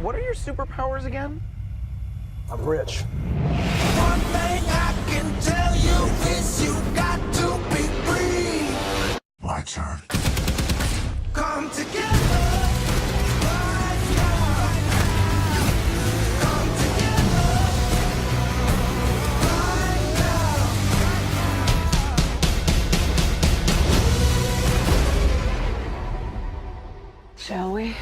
what are your superpowers again? I'm rich. One thing I can tell you is you got to be free. My turn. Come together right now. Come together right now. Shall we?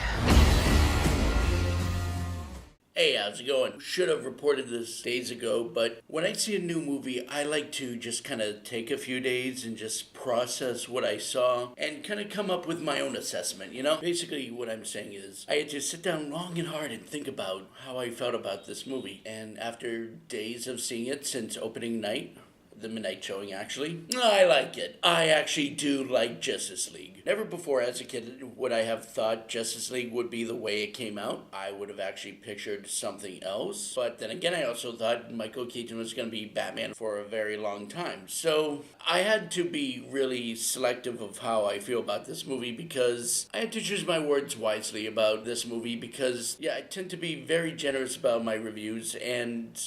Hey, how's it going? Should have reported this days ago, but when I see a new movie, I like to just kind of take a few days and just process what I saw and kind of come up with my own assessment, you know? Basically, what I'm saying is, I had to sit down long and hard and think about how I felt about this movie. And after days of seeing it since opening night, the midnight showing actually, I like it. I actually do like Justice League. Never before as a kid would I have thought Justice League would be the way it came out. I would have actually pictured something else. But then again, I also thought Michael Keaton was going to be Batman for a very long time. So I had to be really selective of how I feel about this movie because I had to choose my words wisely about this movie because, yeah, I tend to be very generous about my reviews. And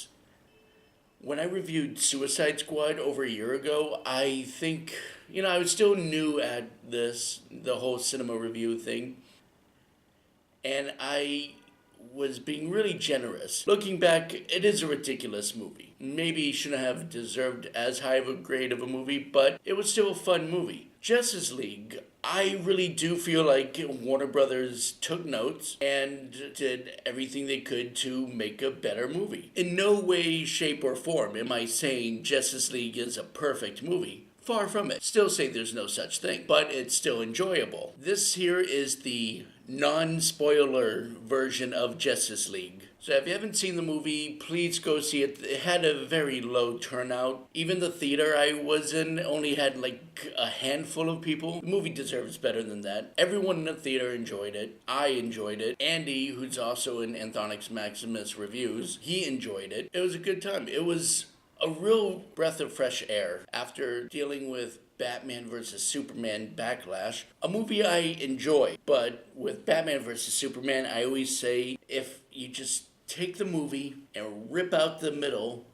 when I reviewed Suicide Squad over a year ago, I think, you know, I was still new at this, the whole cinema review thing, and I was being really generous. Looking back, it is a ridiculous movie. Maybe shouldn't have deserved as high of a grade of a movie, but it was still a fun movie. Justice League, I really do feel like Warner Brothers took notes and did everything they could to make a better movie. In no way, shape, or form am I saying Justice League is a perfect movie. Far from it. Still say there's no such thing, but it's still enjoyable. This here is the non-spoiler version of Justice League. So if you haven't seen the movie, please go see it. It had a very low turnout. Even the theater I was in only had like a handful of people. The movie deserves better than that. Everyone in the theater enjoyed it. I enjoyed it. Andy, who's also in Anthonyx Maximus Reviews, he enjoyed it. It was a good time. It was a real breath of fresh air after dealing with Batman vs. Superman Backlash, a movie I enjoy. But with Batman vs. Superman, I always say if you just take the movie and rip out the middle,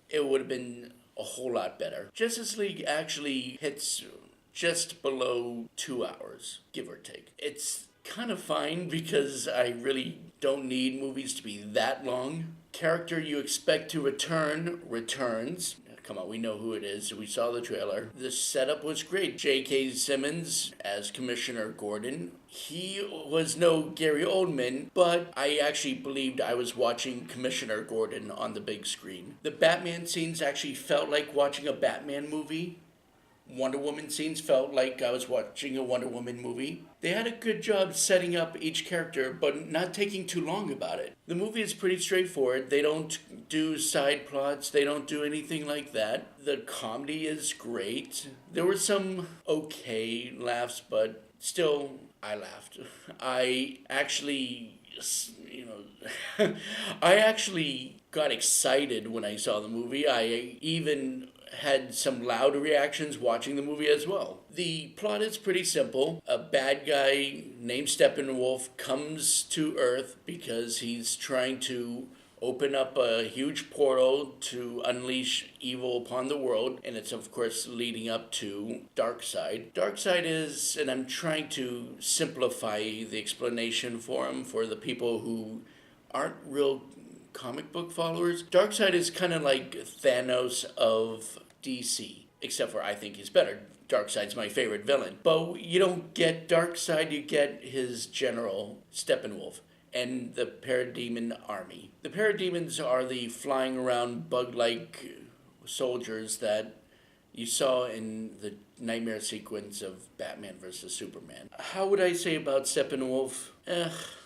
it would have been a whole lot better. Justice League actually hits just below 2 hours, give or take. It's kind of fine because I really don't need movies to be that long. Character you expect to return returns. Come on, we know who it is. We saw the trailer. The setup was great. J.K. Simmons as Commissioner Gordon. He was no Gary Oldman, but I actually believed I was watching Commissioner Gordon on the big screen. The Batman scenes actually felt like watching a Batman movie. Wonder Woman scenes felt like I was watching a Wonder Woman movie. They had a good job setting up each character, but not taking too long about it. The movie is pretty straightforward. They don't do side plots. They don't do anything like that. The comedy is great. There were some okay laughs, but still, I laughed. I actually got excited when I saw the movie. I even had some loud reactions watching the movie as well. The plot is pretty simple. A bad guy named Steppenwolf comes to Earth because he's trying to open up a huge portal to unleash evil upon the world, and it's of course leading up to Darkseid. Darkseid is, and I'm trying to simplify the explanation for him for the people who aren't real comic book followers. Darkseid is kind of like Thanos of DC, except for I think he's better. Darkseid's my favorite villain. But you don't get Darkseid, you get his general, Steppenwolf, and the Parademon army. The Parademons are the flying around bug-like soldiers that you saw in the nightmare sequence of Batman vs. Superman. How would I say about Steppenwolf?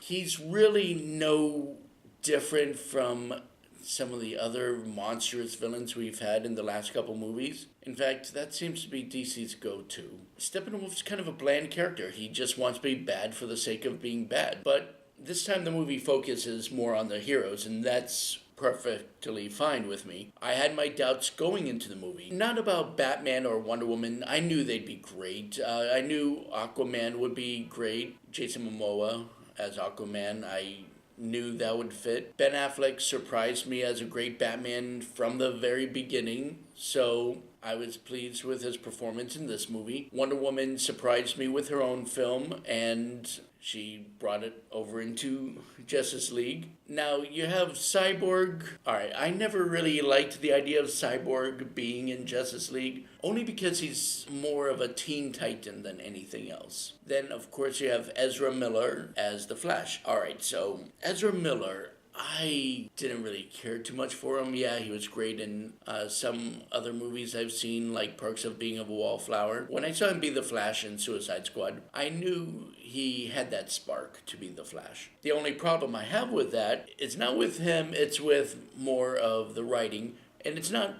He's really no different from some of the other monstrous villains we've had in the last couple movies. In fact, that seems to be DC's go-to. Steppenwolf's kind of a bland character. He just wants to be bad for the sake of being bad. But this time the movie focuses more on the heroes, and that's perfectly fine with me. I had my doubts going into the movie. Not about Batman or Wonder Woman. I knew they'd be great. I knew Aquaman would be great. Jason Momoa as Aquaman, I knew that would fit. Ben Affleck surprised me as a great Batman from the very beginning, so I was pleased with his performance in this movie. Wonder Woman surprised me with her own film, and she brought it over into Justice League. Now, you have Cyborg. Alright, I never really liked the idea of Cyborg being in Justice League, only because he's more of a Teen Titan than anything else. Then, of course, you have Ezra Miller as the Flash. Alright, so Ezra Miller, I didn't really care too much for him. Yeah, he was great in some other movies I've seen, like Perks of Being a Wallflower. When I saw him be the Flash in Suicide Squad, I knew he had that spark to be the Flash. The only problem I have with that is not with him, it's with more of the writing. And it's not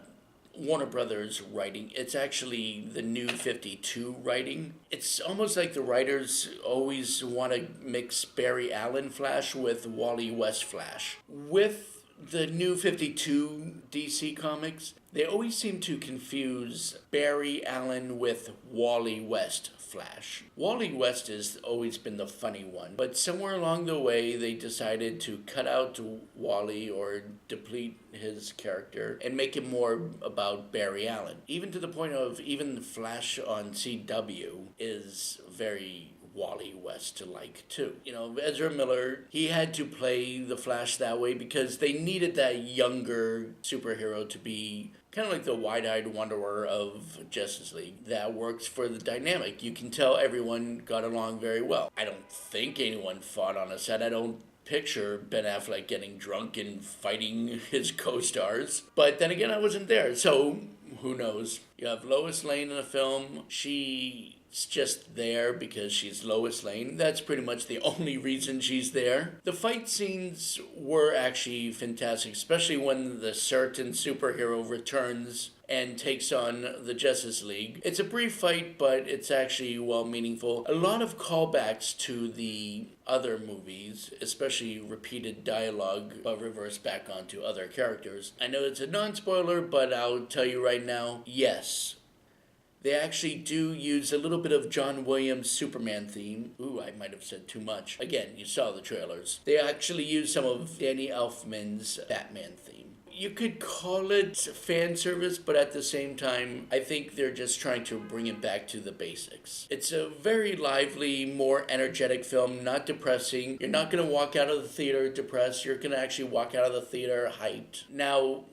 Warner Brothers writing, it's actually the New 52 writing. It's almost like the writers always want to mix Barry Allen Flash with Wally West Flash. With the New 52 DC comics, they always seem to confuse Barry Allen with Wally West Flash. Wally West has always been the funny one, but somewhere along the way they decided to cut out Wally or deplete his character and make it more about Barry Allen. Even to the point of even the Flash on CW is very Wally West like too. You know, Ezra Miller, he had to play the Flash that way because they needed that younger superhero to be kind of like the wide-eyed wanderer of Justice League. That works for the dynamic. You can tell everyone got along very well. I don't think anyone fought on a set. I don't picture Ben Affleck getting drunk and fighting his co-stars. But then again, I wasn't there, so who knows? You have Lois Lane in a film. She's just there because she's Lois Lane. That's pretty much the only reason she's there. The fight scenes were actually fantastic, especially when the certain superhero returns and takes on the Justice League. It's a brief fight, but it's actually well meaningful. A lot of callbacks to the other movies, especially repeated dialogue, but reversed back onto other characters. I know it's a non-spoiler, but I'll tell you right now, yes. They actually do use a little bit of John Williams' Superman theme. Ooh, I might have said too much. Again, you saw the trailers. They actually use some of Danny Elfman's Batman theme. You could call it fan service, but at the same time, I think they're just trying to bring it back to the basics. It's a very lively, more energetic film, not depressing. You're not going to walk out of the theater depressed. You're going to actually walk out of the theater hyped. Now,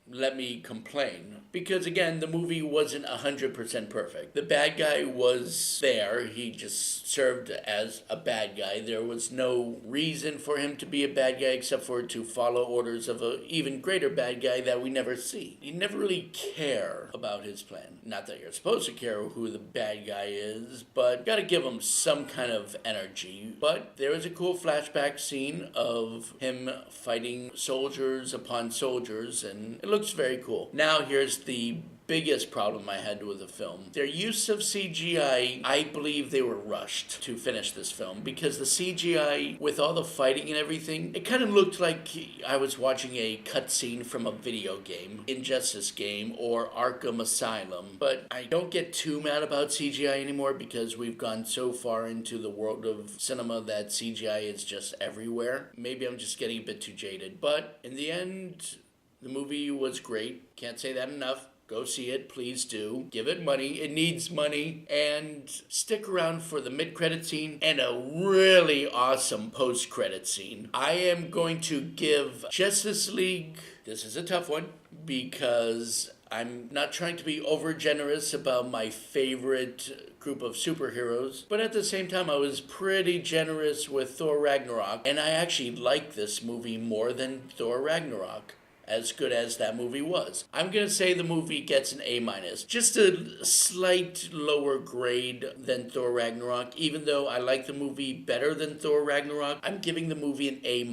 let me complain. Because again, the movie wasn't 100% perfect. The bad guy was there. He just served as a bad guy. There was no reason for him to be a bad guy except for to follow orders of an even greater bad guy that we never see. You never really care about his plan. Not that you're supposed to care who the bad guy is, but gotta give him some kind of energy. But there is a cool flashback scene of him fighting soldiers upon soldiers, and it looks very cool. Now here's the biggest problem I had with the film. Their use of CGI, I believe they were rushed to finish this film because the CGI, with all the fighting and everything, it kind of looked like I was watching a cutscene from a video game, Injustice game or Arkham Asylum. But I don't get too mad about CGI anymore because we've gone so far into the world of cinema that CGI is just everywhere. Maybe I'm just getting a bit too jaded. But in the end, the movie was great. Can't say that enough. Go see it, please do. Give it money, it needs money, and stick around for the mid-credit scene and a really awesome post-credit scene. I am going to give Justice League, this is a tough one, because I'm not trying to be over-generous about my favorite group of superheroes, but at the same time I was pretty generous with Thor Ragnarok, and I actually like this movie more than Thor Ragnarok, as good as that movie was. I'm gonna say the movie gets an A-, just a slight lower grade than Thor Ragnarok. Even though I like the movie better than Thor Ragnarok, I'm giving the movie an A-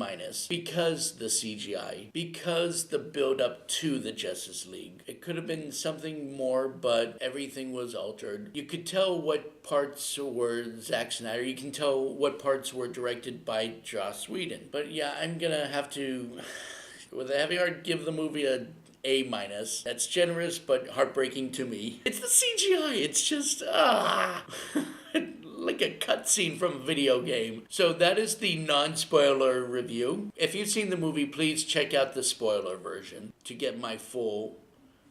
because the CGI, because the build-up to the Justice League. It could have been something more, but everything was altered. You could tell what parts were Zack Snyder. You can tell what parts were directed by Joss Whedon. But yeah, I'm gonna have to, with a heavy heart, give the movie a A-. That's generous but heartbreaking to me. It's the CGI. It's just, like a cutscene from a video game. So that is the non-spoiler review. If you've seen the movie, please check out the spoiler version to get my full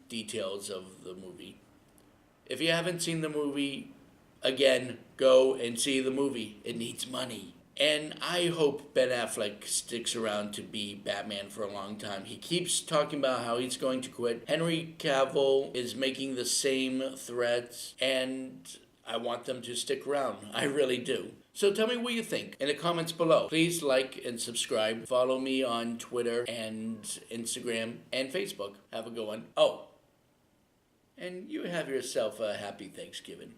details of the movie. If you haven't seen the movie, again, go and see the movie. It needs money. And I hope Ben Affleck sticks around to be Batman for a long time. He keeps talking about how he's going to quit. Henry Cavill is making the same threats, and I want them to stick around. I really do. So tell me what you think in the comments below. Please like and subscribe. Follow me on Twitter and Instagram and Facebook. Have a good one. Oh, and you have yourself a happy Thanksgiving.